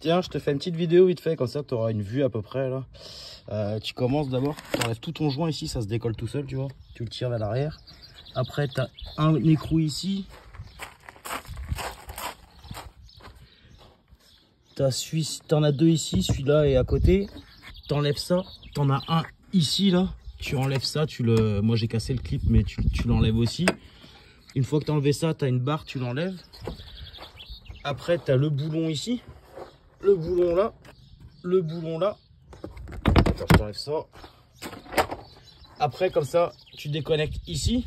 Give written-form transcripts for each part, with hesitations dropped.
Tiens, je te fais une petite vidéo vite fait, comme ça tu auras une vue à peu près là. Tu commences d'abord, tu enlèves tout ton joint ici, ça se décolle tout seul, tu vois. Tu le tires vers l'arrière. Après, tu as un écrou ici. T'en as deux ici, celui-là est à côté. T'enlèves ça, t'en as un ici là. Tu enlèves ça, moi j'ai cassé le clip, mais tu l'enlèves aussi. Une fois que tu as enlevé ça, tu as une barre, tu l'enlèves. Après, tu as le boulon ici. Le boulon là. Le boulon là. Attends, je t'enlève ça. Après, comme ça, tu déconnectes ici.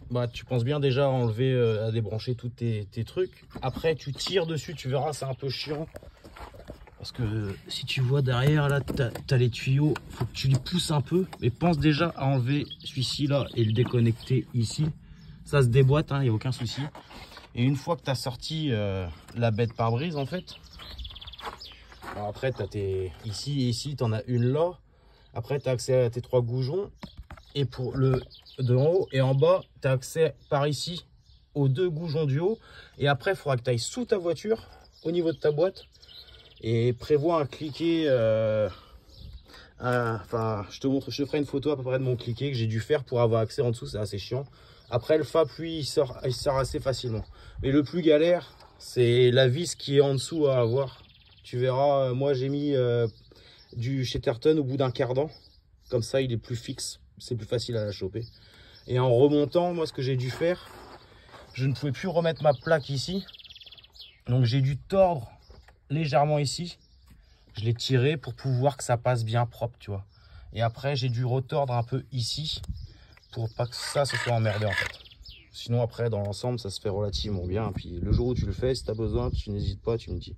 Bah, tu penses bien déjà à enlever, à débrancher tous tes trucs. Après, tu tires dessus, tu verras, c'est un peu chiant. Parce que si tu vois derrière, là, tu as les tuyaux. Faut que tu les pousses un peu. Mais pense déjà à enlever celui-ci là et le déconnecter ici. Ça se déboîte, il n'y a aucun souci. Et une fois que tu as sorti la bête pare-brise, en fait, alors après, tu as ici et ici, tu en as une là. Après, tu as accès à tes 3 goujons. Et pour le de en haut et en bas, tu as accès par ici aux 2 goujons du haut. Et après, il faudra que tu ailles sous ta voiture, au niveau de ta boîte. Et prévois un cliquet. Enfin, je te ferai une photo à peu près de mon cliquet que j'ai dû faire pour avoir accès en dessous. C'est assez chiant. Après, le FAP, lui, il sort assez facilement. Mais le plus galère, c'est la vis qui est en dessous à avoir. Tu verras, moi, j'ai mis du Chatterton au bout d'un cardan. Comme ça, il est plus fixe. C'est plus facile à la choper. Et en remontant, moi, ce que j'ai dû faire, je ne pouvais plus remettre ma plaque ici. Donc, j'ai dû tordre légèrement ici. Je l'ai tiré pour pouvoir que ça passe bien propre, tu vois. Et après, j'ai dû retordre un peu ici pour pas que ça se soit emmerdé en fait. Sinon après dans l'ensemble ça se fait relativement bien. Puis le jour où tu le fais, si tu as besoin, tu n'hésites pas, tu me dis.